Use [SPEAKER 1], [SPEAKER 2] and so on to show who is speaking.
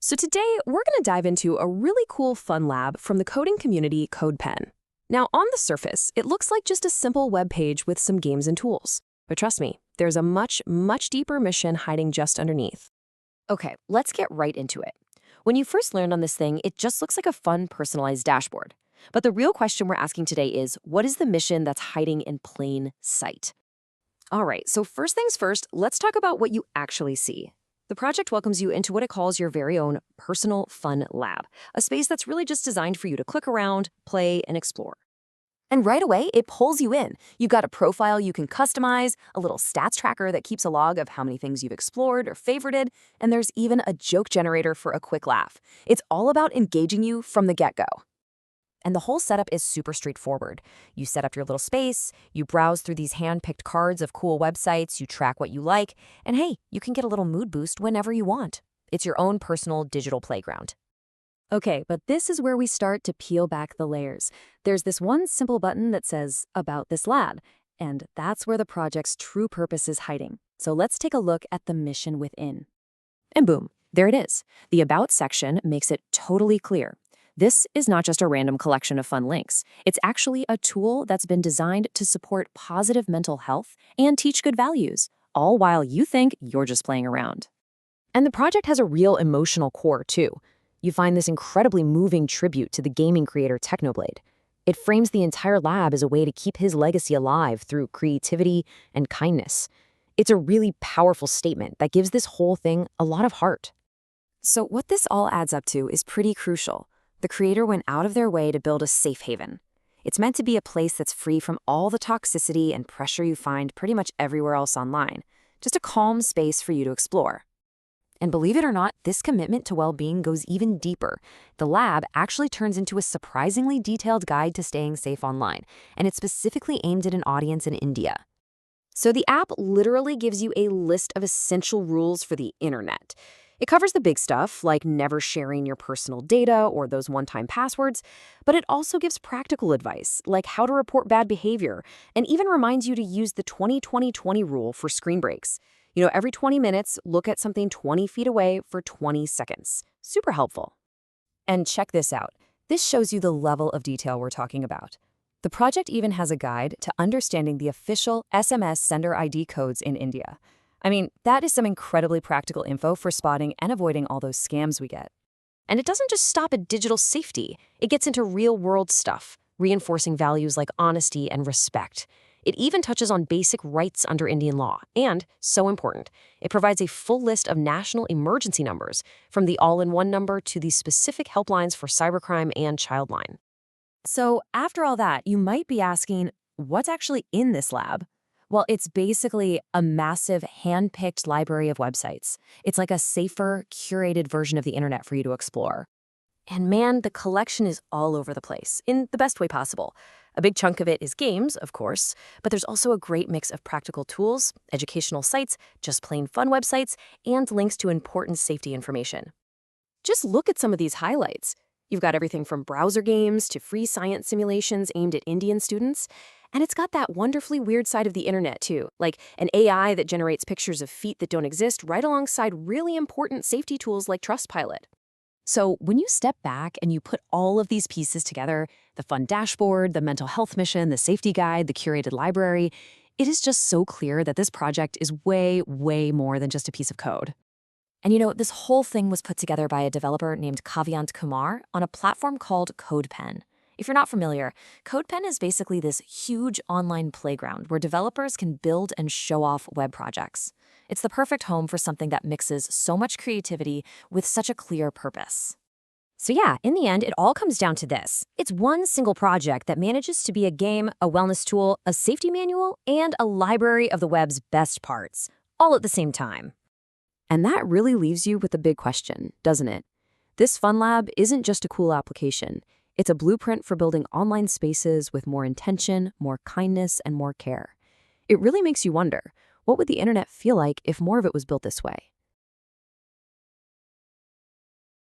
[SPEAKER 1] So today, we're going to dive into a really cool fun lab from the coding community CodePen. Now, on the surface, it looks like just a simple web page with some games and tools. But trust me, there's a much deeper mission hiding just underneath.
[SPEAKER 2] Okay, let's get right into it. When you first learned on this thing, it just looks like a fun, personalized dashboard. But the real question we're asking today is, what is the mission that's hiding in plain sight? All right, so first things first, let's talk about what you actually see. The project welcomes you into what it calls your very own personal fun lab, a space that's really just designed for you to click around, play, and explore. And right away, it pulls you in. You've got a profile you can customize, a little stats tracker that keeps a log of how many things you've explored or favorited, and there's even a joke generator for a quick laugh. It's all about engaging you from the get-go. And the whole setup is super straightforward. You set up your little space, you browse through these hand-picked cards of cool websites, you track what you like, and hey, you can get a little mood boost whenever you want. It's your own personal digital playground.
[SPEAKER 3] Okay, but this is where we start to peel back the layers. There's this one simple button that says, About this lab, and that's where the project's true purpose is hiding. So let's take a look at the mission within.
[SPEAKER 2] And boom, there it is. The About section makes it totally clear. This is not just a random collection of fun links. It's actually a tool that's been designed to support positive mental health and teach good values, all while you think you're just playing around. And the project has a real emotional core, too. You find this incredibly moving tribute to the gaming creator Technoblade. It frames the entire lab as a way to keep his legacy alive through creativity and kindness. It's a really powerful statement that gives this whole thing a lot of heart.
[SPEAKER 3] So what this all adds up to is pretty crucial. The creator went out of their way to build a safe haven. It's meant to be a place that's free from all the toxicity and pressure you find pretty much everywhere else online. Just a calm space for you to explore. And believe it or not, this commitment to well-being goes even deeper. The lab actually turns into a surprisingly detailed guide to staying safe online, and it's specifically aimed at an audience in India. So the app literally gives you a list of essential rules for the internet. It covers the big stuff, like never sharing your personal data or those one-time passwords, but it also gives practical advice, like how to report bad behavior, and even reminds you to use the 20-20-20 rule for screen breaks. Every 20 minutes, look at something 20 feet away for 20 seconds. Super helpful. And check this out. This shows you the level of detail we're talking about. The project even has a guide to understanding the official SMS sender ID codes in India. I mean, that is some incredibly practical info for spotting and avoiding all those scams we get. And it doesn't just stop at digital safety. It gets into real-world stuff, reinforcing values like honesty and respect. It even touches on basic rights under Indian law. And, so important, it provides a full list of national emergency numbers, from the all-in-one number to the specific helplines for cybercrime and childline. So after all that, you might be asking, what's actually in this lab? Well, it's basically a massive hand-picked library of websites. It's like a safer, curated version of the internet for you to explore. And man, the collection is all over the place, in the best way possible. A big chunk of it is games, of course, but there's also a great mix of practical tools, educational sites, just plain fun websites, and links to important safety information. Just look at some of these highlights. You've got everything from browser games to free science simulations aimed at Indian students. And it's got that wonderfully weird side of the internet, too, like an AI that generates pictures of feet that don't exist right alongside really important safety tools like Trustpilot. So when you step back and you put all of these pieces together, the fun dashboard, the mental health mission, the safety guide, the curated library, it is just so clear that this project is way more than just a piece of code. And this whole thing was put together by a developer named Kavyant Kumar on a platform called CodePen. If you're not familiar, CodePen is basically this huge online playground where developers can build and show off web projects. It's the perfect home for something that mixes so much creativity with such a clear purpose.
[SPEAKER 2] So yeah, in the end, it all comes down to this. It's one single project that manages to be a game, a wellness tool, a safety manual, and a library of the web's best parts, all at the same time.
[SPEAKER 3] And that really leaves you with a big question, doesn't it? This Fun Lab isn't just a cool application. It's a blueprint for building online spaces with more intention, more kindness, and more care. It really makes you wonder, what would the internet feel like if more of it was built this way?